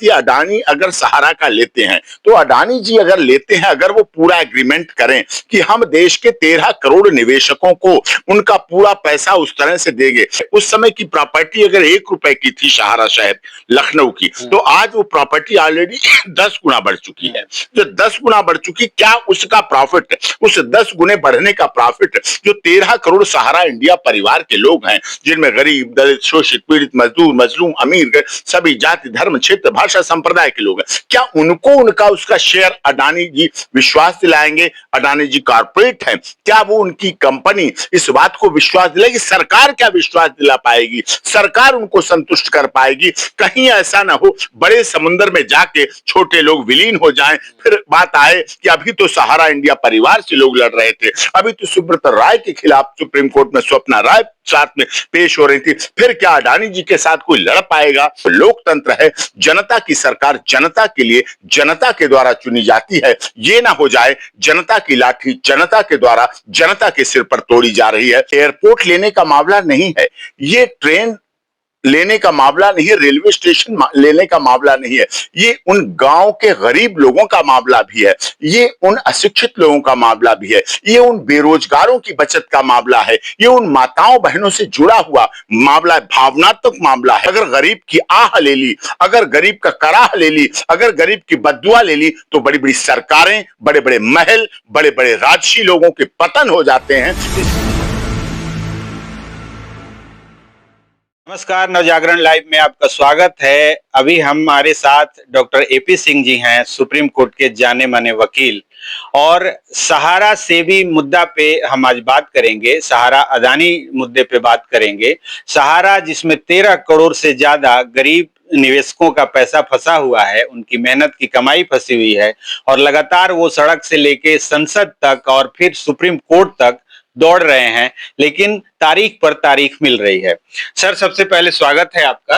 कि अडानी अगर सहारा का लेते हैं तो अडानी जी अगर लेते हैं, अगर वो पूरा एग्रीमेंट करें कि हम देश के 13 करोड़ निवेशकों को उनका पूरा पैसा उस तरह से देंगे। उस समय की प्रॉपर्टी अगर 1 रुपए की थी सहारा शहर लखनऊ की, तो आज वो प्रॉपर्टी ऑलरेडी 10 गुना बढ़ चुकी है। जो 10 गुना बढ़ चुकी, क्या उसका प्रॉफिट, उस 10 गुने बढ़ने का प्रॉफिट जो 13 करोड़ सहारा इंडिया परिवार के लोग हैं, जिनमें गरीब, दलित, शोषित, पीड़ित, मजदूर, मजलूम, अमीर, सभी जाति, धर्म, क्षेत्र, भाषा, संप्रदाय के लोग हैं, क्या उनको उनका उसका शेयर अडानी जी विश्वास दिलाएंगे? अडानी जी कारपोरेट हैं, क्या वो उनकी कंपनी इस बात को विश्वास दिलाएगी? सरकार क्या विश्वास दिला पाएगी? सरकार उनको संतुष्ट कर पाएगी? कहीं ऐसा ना हो बड़े समुद्र में जाके छोटे लोग विलीन हो जाएं, फिर बात आए कि अभी तो सहारा इंडिया परिवार से लोग लड़ रहे थे, अभी तो सुब्रत राय के खिलाफ सुप्रीम कोर्ट में स्वप्ना राय साथ में पेश हो रही थी, फिर क्या अडानी जी के साथ कोई लड़ पाएगा? लोकतंत्र है, जनता की सरकार जनता के लिए जनता के द्वारा चुनी जाती है। ये ना हो जाए जनता की लाठी जनता के द्वारा जनता के सिर पर तोड़ी जा रही है। एयरपोर्ट लेने का मामला नहीं है, ये ट्रेन लेने का मामला नहीं है, रेलवे स्टेशन लेने का मामला नहीं है, ये उन गांव के गरीब लोगों का मामला भी है, ये उन अशिक्षित लोगों का मामला भी है, ये उन बेरोजगारों की बचत का मामला है, ये उन माताओं बहनों से जुड़ा हुआ मामला है, भावनात्मक मामला है। अगर गरीब की आह ले ली, अगर गरीब का कराह ले ली, अगर गरीब की बद्दुआ ले ली, तो बड़ी बड़ी सरकारें, बड़े बड़े महल, बड़े बड़े राजसी लोगों के पतन हो जाते हैं। नमस्कार, नवजागरण लाइव में आपका स्वागत है। अभी हमारे साथ डॉक्टर एपी सिंह जी हैं, सुप्रीम कोर्ट के जाने माने वकील, और सहारा सेवी मुद्दा पे हम आज बात करेंगे। सहारा अदानी मुद्दे पे बात करेंगे। सहारा जिसमें 13 करोड़ से ज्यादा गरीब निवेशकों का पैसा फंसा हुआ है, उनकी मेहनत की कमाई फंसी हुई है, और लगातार वो सड़क से लेके संसद तक और फिर सुप्रीम कोर्ट तक दौड़ रहे हैं, लेकिन तारीख पर तारीख मिल रही है। सर, सबसे पहले स्वागत है आपका।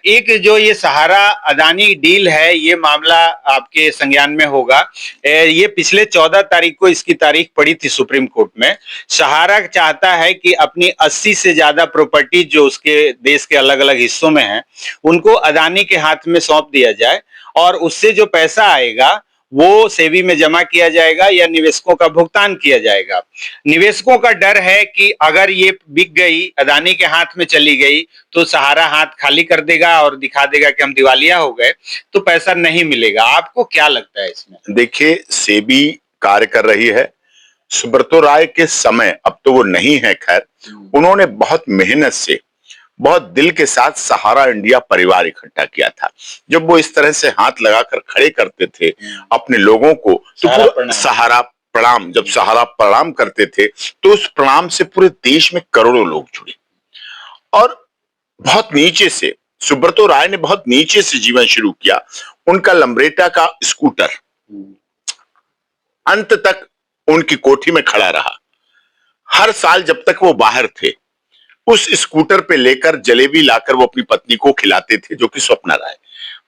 एक जो ये सहारा अदानी डील है, ये मामला आपके संज्ञान में होगा। ये पिछले 14 तारीख को इसकी तारीख पड़ी थी सुप्रीम कोर्ट में। सहारा चाहता है कि अपनी 80 से ज्यादा प्रॉपर्टी जो उसके देश के अलग अलग हिस्सों में है, उनको अदानी के हाथ में सौंप दिया जाए, और उससे जो पैसा आएगा वो सेवी में जमा किया जाएगा या निवेशकों का भुगतान किया जाएगा। निवेशकों का डर है कि अगर ये बिक गई, अदानी के हाथ में चली गई, तो सहारा हाथ खाली कर देगा और दिखा देगा कि हम दिवालिया हो गए, तो पैसा नहीं मिलेगा। आपको क्या लगता है इसमें? देखिए, सेबी कार्य कर रही है। सुब्रतो राय के समय, अब तो वो नहीं है खैर, उन्होंने बहुत मेहनत से, बहुत दिल के साथ सहारा इंडिया परिवार इकट्ठा किया था। जब वो इस तरह से हाथ लगाकर खड़े करते थे अपने लोगों को, तो सहारा प्रणाम, जब सहारा प्रणाम करते थे, तो उस प्रणाम से पूरे देश में करोड़ों लोग जुड़े। और बहुत नीचे से सुब्रतो राय ने बहुत नीचे से जीवन शुरू किया। उनका लंब्रेटा का स्कूटर अंत तक उनकी कोठी में खड़ा रहा। हर साल जब तक वो बाहर थे, उस स्कूटर पे लेकर जलेबी लाकर वो अपनी पत्नी को खिलाते थे, जो कि स्वप्ना राय।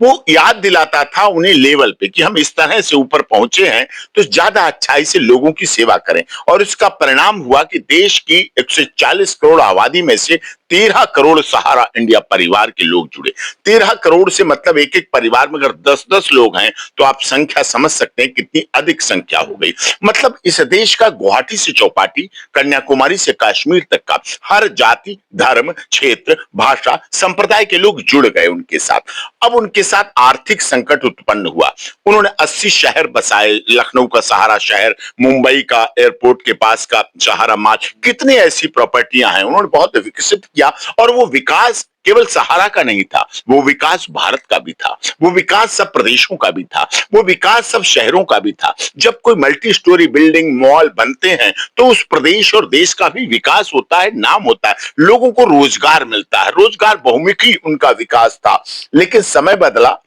वो याद दिलाता था उन्हें लेवल पे कि हम इस तरह से ऊपर पहुंचे हैं, तो ज्यादा अच्छाई से लोगों की सेवा करें। और इसका परिणाम हुआ कि देश की 140 करोड़ आबादी में से 13 करोड़ सहारा इंडिया परिवार के लोग जुड़े। 13 करोड़ से मतलब एक एक परिवार में अगर 10-10 लोग हैं, तो आप संख्या समझ सकते हैं कितनी अधिक संख्या हो गई। मतलब इस देश का गुवाहाटी से चौपाटी, कन्याकुमारी से कश्मीर तक का हर जाति, धर्म, क्षेत्र, भाषा, संप्रदाय के लोग जुड़ गए उनके साथ। अब उनके साथ आर्थिक संकट उत्पन्न हुआ। उन्होंने 80 शहर बसाए, लखनऊ का सहारा शहर, मुंबई का एयरपोर्ट के पास का सहारा मार्ट, कितनी ऐसी प्रॉपर्टियां हैं उन्होंने बहुत विकसित किया। और वो विकास केवल सहारा का नहीं था, वो विकास भारत का भी था, वो विकास सब प्रदेशों का भी था, वो विकास सब शहरों का भी था। जब कोई मल्टी स्टोरी बिल्डिंग, मॉल बनते हैं, तो उस प्रदेश और देश का भी विकास होता है, नाम होता है, लोगों को रोजगार मिलता है। रोजगार बहुमुखी उनका विकास था। लेकिन समय बदला,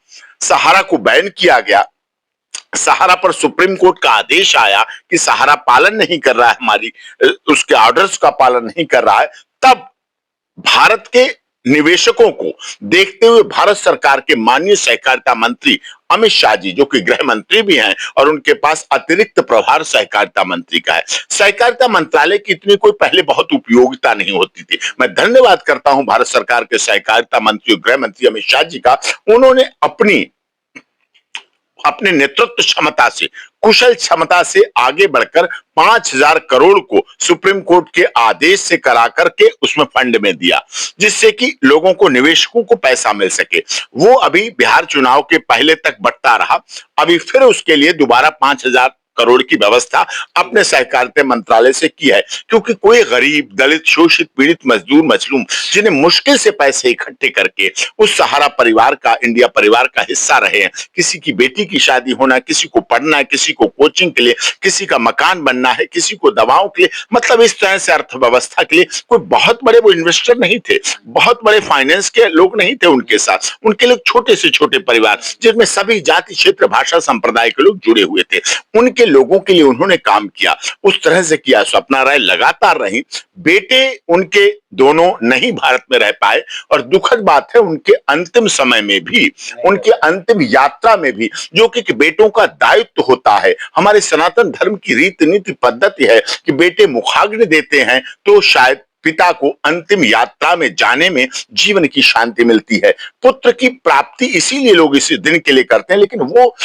सहारा को बैन किया गया, सहारा पर सुप्रीम कोर्ट का आदेश आया कि सहारा पालन नहीं कर रहा है, हमारी उसके ऑर्डर्स का पालन नहीं कर रहा है। तब भारत के निवेशकों को देखते हुए भारत सरकार के माननीय सहकारिता मंत्री अमित शाह जी, जो कि गृह मंत्री भी हैं और उनके पास अतिरिक्त प्रभार सहकारिता मंत्री का है। सहकारिता मंत्रालय की इतनी कोई पहले बहुत उपयोगिता नहीं होती थी। मैं धन्यवाद करता हूं भारत सरकार के सहकारिता मंत्री और गृह मंत्री अमित शाह जी का। उन्होंने अपने नेतृत्व क्षमता से, कुशल क्षमता से आगे बढ़कर 5,000 करोड़ को सुप्रीम कोर्ट के आदेश से करा करके उसमें फंड में दिया, जिससे कि लोगों को, निवेशकों को पैसा मिल सके। वो अभी बिहार चुनाव के पहले तक बंटता रहा। अभी फिर उसके लिए दोबारा 5,000 करोड़ की व्यवस्था अपने सहकारिता मंत्रालय से की है, क्योंकि कोई गरीब, दलित, शोषित, पीड़ित, मजदूर, मजलूम, जिन्हें मुश्किल से पैसे इकट्ठे करके उस सहारा परिवार का, इंडिया परिवार का हिस्सा रहे हैं, किसी की बेटी की शादी होना, किसी को पढ़ना है, किसी को कोचिंग के लिए, किसी का मकान बनना है, किसी को दवाओं के लिए, मतलब इस तरह से अर्थव्यवस्था के लिए कोई बहुत बड़े वो इन्वेस्टर नहीं थे, बहुत बड़े फाइनेंस के लोग नहीं थे उनके साथ। उनके लोग छोटे से छोटे परिवार, जिसमें सभी जाति, क्षेत्र, भाषा, संप्रदाय के लोग जुड़े हुए थे। उनके लोगों के लिए उन्होंने काम किया, उस तरह से किया। स्वप्ना राय लगातार रही। बेटे उनके दोनों नहीं भारत में रह पाए और दुखद बात है, उनके अंतिम समय में भी, उनके अंतिम यात्रा में भी, जो कि बेटों का दायित्व होता है, हमारे सनातन धर्म की रीति नीति पद्धति है कि बेटे मुखाग्नि देते हैं तो शायद पिता को अंतिम यात्रा में जाने में जीवन की शांति मिलती है। पुत्र की प्राप्ति इसीलिए लोग इस दिन के लिए करते हैं, लेकिन वो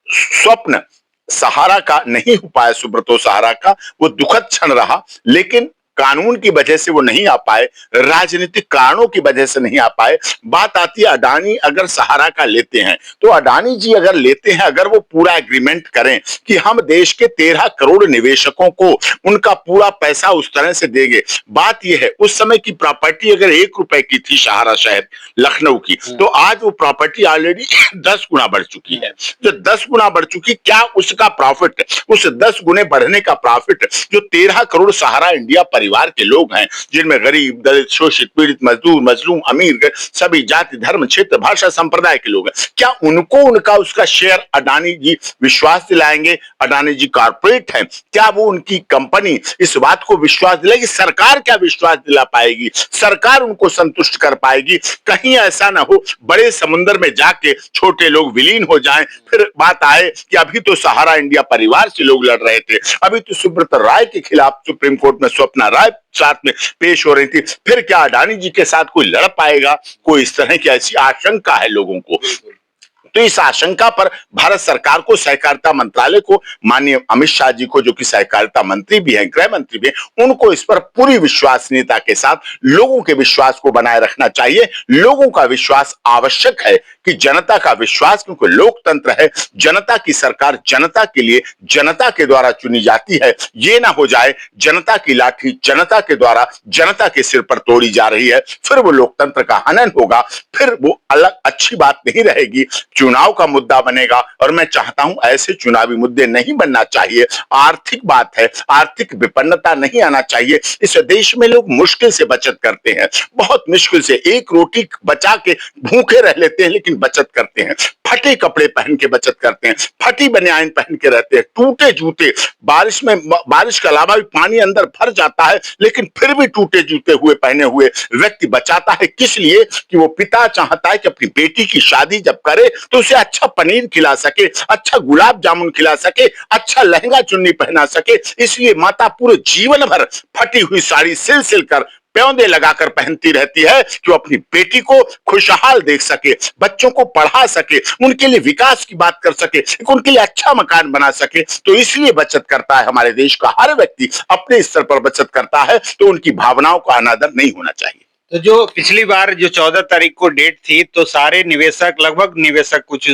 स्वप्न सहारा का नहीं हो पाया, सुब्रतो सहारा का। वो दुखद क्षण रहा, लेकिन कानून की वजह से वो नहीं आ पाए, राजनीतिक कारणों की वजह से नहीं आ पाए। बात आती है अडानी अगर सहारा का लेते हैं, तो अडानी जी अगर लेते हैं, अगर वो पूरा एग्रीमेंट करें कि हम देश के 13 करोड़ निवेशकों को उनका पूरा पैसा उस तरह से देंगे। बात यह है, उस समय की प्रॉपर्टी अगर 1 रुपए की थी सहारा शहर लखनऊ की, तो आज वो प्रॉपर्टी ऑलरेडी 10 गुना बढ़ चुकी है। जो 10 गुना बढ़ चुकी, क्या उसका प्रॉफिट, उस 10 गुने बढ़ने का प्रॉफिट जो 13 करोड़ सहारा इंडिया परिवार के लोग हैं, जिनमें गरीब, दलित, शोषित, पीड़ित, मजदूर, मजलूम, अमीर, सभी जाति, धर्म, क्षेत्र, भाषा, संप्रदाय के लोग हैं, क्या उनको उनका उसका शेयर अडानी जी विश्वास दिलाएंगे? अडानी जी कारपोरेट हैं, क्या वो उनकी कंपनी इस बात को विश्वास दिलाएगी? सरकार क्या विश्वास दिला पाएगी? सरकार उनको संतुष्ट कर पाएगी? कहीं ऐसा ना हो बड़े समुद्र में जाके छोटे लोग विलीन हो जाएं, फिर बात आए कि अभी तो सहारा इंडिया परिवार से लोग लड़ रहे थे, अभी तो सुब्रत राय के खिलाफ सुप्रीम कोर्ट में स्वप्ना राय साथ में पेश हो रही थी, फिर क्या अडानी जी के साथ कोई लड़ पाएगा? कोई इस तरह की ऐसी आशंका है लोगों को। तो इस आशंका पर भारत सरकार को, सहकारिता मंत्रालय को, माननीय अमित शाह जी को, जो कि सहकारिता मंत्री भी हैं, गृह मंत्री भी हैं, उनको इस पर पूरी विश्वसनीयता के साथ लोगों के विश्वास को बनाए रखना चाहिए। लोगों का विश्वास आवश्यक है कि जनता का विश्वास, क्योंकि लोकतंत्र है, जनता की सरकार जनता के लिए, जनता के द्वारा चुनी जाती है। ये ना हो जाए जनता की लाठी जनता के द्वारा जनता के सिर पर तोड़ी जा रही है, फिर वो लोकतंत्र का हनन होगा, फिर वो अलग अच्छी बात नहीं रहेगी, चुनाव का मुद्दा बनेगा। और मैं चाहता हूं ऐसे चुनावी मुद्दे नहीं बनना चाहिए। आर्थिक बात है, आर्थिक विपन्नता नहीं आना चाहिए। इस देश में लोग मुश्किल से बचत करते हैं, बहुत मुश्किल से एक रोटी बचा के भूखे रह लेते हैं, लेकिन बचत करते हैं। फटे कपड़े पहन के बचत करते हैं, फटी बनियान पहन के रहते हैं, टूटे जूते, बारिश में, बारिश के अलावा भी पानी अंदर भर जाता है, लेकिन फिर भी टूटे जूते हुए पहने हुए व्यक्ति बचाता है। किस लिए? कि वो पिता चाहता है कि अपनी बेटी की शादी जब करे तो उसे अच्छा पनीर खिला सके, अच्छा गुलाब जामुन खिला सके, अच्छा लहंगा चुन्नी पहना सके। इसलिए माता पूरे जीवन भर फटी हुई साड़ी सिल सिल कर, प्योंदे लगाकर पहनती रहती है कि वो अपनी बेटी को खुशहाल देख सके, बच्चों को पढ़ा सके, उनके लिए विकास की बात कर सके, उनके लिए अच्छा मकान बना सके। तो इसलिए बचत करता है हमारे देश का हर व्यक्ति, अपने स्तर पर बचत करता है। तो उनकी भावनाओं का अनादर नहीं होना चाहिए। तो जो पिछली बार जो 14 तारीख को डेट थी, तो सारे निवेशक, लगभग निवेशक, कुछ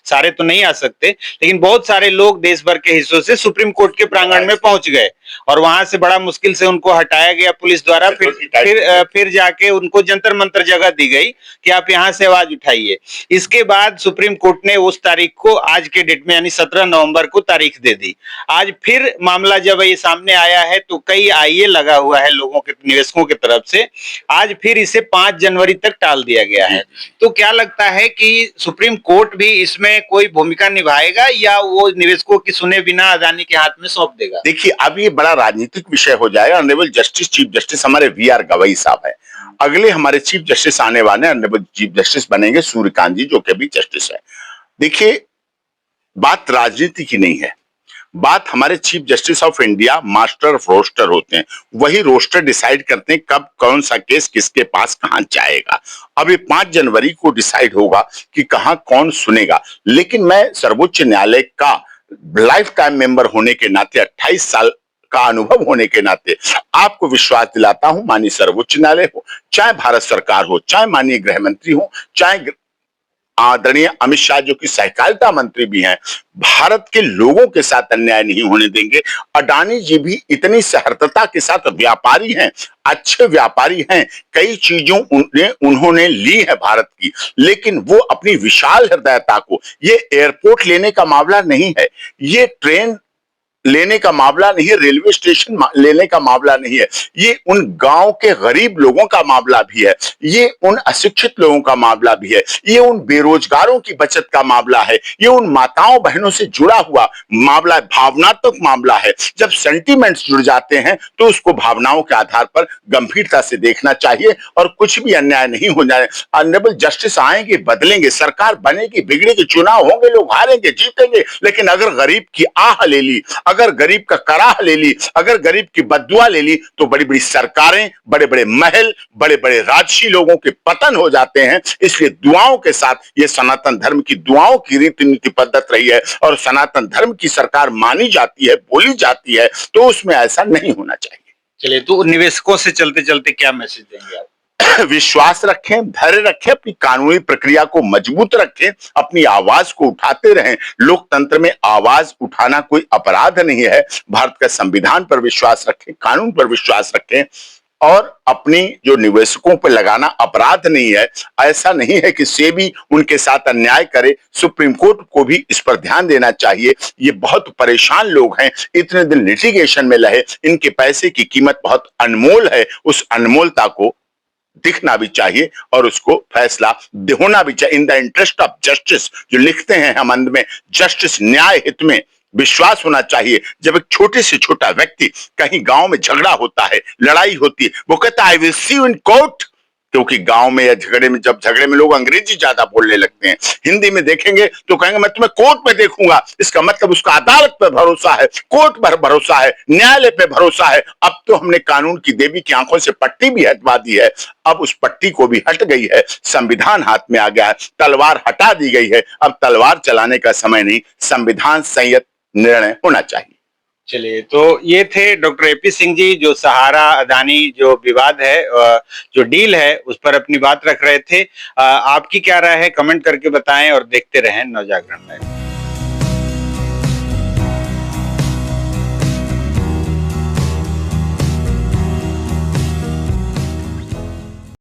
सारे तो नहीं आ सकते, लेकिन बहुत सारे लोग देश भर के हिस्सों से सुप्रीम कोर्ट के प्रांगण में पहुंच गए और वहां से बड़ा मुश्किल से उनको हटाया गया पुलिस द्वारा। फिर जाके उनको जंतर मंतर जगह दी गई कि आप यहाँ से आवाज उठाइए। इसके बाद सुप्रीम कोर्ट ने उस तारीख को आज के डेट में यानी 17 नवंबर को तारीख दे दी। आज फिर मामला जब ये सामने आया है तो कई आईए लगा हुआ है लोगों के, निवेशकों की तरफ से। आज फिर इसे 5 जनवरी तक टाल दिया गया है। तो क्या लगता है कि सुप्रीम कोर्ट भी इसमें कोई भूमिका निभाएगा या वो निवेशकों की सुने बिना अदानी के हाथ में सौंप देगा? देखिए, अब ये बड़ा राजनीतिक विषय हो जाएगा। ऑनरेबल जस्टिस, चीफ जस्टिस हमारे वी.आर. गवई साहब है। अगले हमारे चीफ जस्टिस आने वाले ऑनरेबल चीफ जस्टिस बनेंगे सूर्यकांत जी, जो कि भी जस्टिस है। देखिए, बात राजनीति की नहीं है, बात हमारे chief justice of India master of roster होते हैं। वही रोस्टर डिसाइड करते हैं कब कौन सा केस किसके पास कहां जाएगा। अब ये 5 जनवरी को डिसाइड होगा कि कहां कौन सुनेगा। लेकिन मैं सर्वोच्च न्यायालय का लाइफ टाइम मेंबर होने के नाते, 28 साल का अनुभव होने के नाते आपको विश्वास दिलाता हूं, माननीय सर्वोच्च न्यायालय हो, चाहे भारत सरकार हो, चाहे माननीय गृह मंत्री हो, चाहे आदरणीय अमित शाह जो कि सहकारिता मंत्री भी हैं, भारत के लोगों के साथ अन्याय नहीं होने देंगे। अडानी जी भी इतनी सहर्तता के साथ व्यापारी हैं, अच्छे व्यापारी हैं, कई चीजों उन्होंने ली है भारत की, लेकिन वो अपनी विशाल हृदयता को, ये एयरपोर्ट लेने का मामला नहीं है, ये ट्रेन लेने का मामला नहीं है, रेलवे स्टेशन लेने का मामला नहीं है, ये उन गांव के गरीब लोगों का मामला भी है, ये उन अशिक्षित लोगों का मामला भी है, ये उन बेरोजगारों की बचत का मामला है, ये उन माताओं बहनों से जुड़ा हुआ मामला, भावनात्मक मामला है। जब सेंटिमेंट्स जुड़ जाते हैं तो उसको भावनाओं के आधार पर गंभीरता से देखना चाहिए और कुछ भी अन्याय नहीं हो जाए। ऑनरेबल जस्टिस आएंगे, बदलेंगे, सरकार बनेगी, बिगड़ेगी, चुनाव होंगे, लोग हारेंगे, जीतेंगे, लेकिन अगर गरीब की आह ले ली, अगर गरीब का कराह ले ली, अगर गरीब की बद्दुआ ले ली, तो बड़ी बड़ी सरकारें, बड़े बड़े महल, बड़े बड़े राजसी लोगों के पतन हो जाते हैं। इसलिए दुआओं के साथ, ये सनातन धर्म की दुआओं की रीति नीति पद्धत रही है और सनातन धर्म की सरकार मानी जाती है, बोली जाती है, तो उसमें ऐसा नहीं होना चाहिए। चलिए, तो निवेशकों से चलते चलते क्या मैसेज देंगे आप? विश्वास रखें, धैर्य रखें, अपनी कानूनी प्रक्रिया को मजबूत रखें, अपनी आवाज को उठाते रहें। लोकतंत्र में आवाज उठाना कोई अपराध नहीं है। भारत का संविधान पर विश्वास रखें, कानून पर विश्वास रखें और अपनी जो निवेशकों पर लगाना अपराध नहीं है। ऐसा नहीं है कि सेबी उनके साथ अन्याय करे। सुप्रीम कोर्ट को भी इस पर ध्यान देना चाहिए। ये बहुत परेशान लोग हैं, इतने दिन लिटिगेशन में रहे, इनके पैसे की कीमत बहुत अनमोल है। उस अनमोलता को दिखना भी चाहिए और उसको फैसला होना भी चाहिए। In the interest of justice जो लिखते हैं हम अंत में, जस्टिस, न्याय हित में विश्वास होना चाहिए। जब एक छोटे से छोटा व्यक्ति, कहीं गांव में झगड़ा होता है, लड़ाई होती है, वो कहता है I will see you in court, क्योंकि गांव में या झगड़े में, जब झगड़े में लोग अंग्रेजी ज्यादा बोलने लगते हैं, हिंदी में देखेंगे तो कहेंगे मैं तुम्हें कोर्ट में देखूंगा। इसका मतलब उसका अदालत पर भरोसा है, कोर्ट पर भरोसा है, न्यायालय पे भरोसा है। अब तो हमने कानून की देवी की आंखों से पट्टी भी हटवा दी है, अब उस पट्टी को भी हट गई है, संविधान हाथ में आ गया है, तलवार हटा दी गई है। अब तलवार चलाने का समय नहीं, संविधान संयत निर्णय होना चाहिए। चलिए, तो ये थे डॉक्टर एपी सिंह जी, जो सहारा अदानी जो विवाद है, जो डील है, उस पर अपनी बात रख रहे थे। आपकी क्या राय है, कमेंट करके बताएं और देखते रहें नवजागरण लाइव।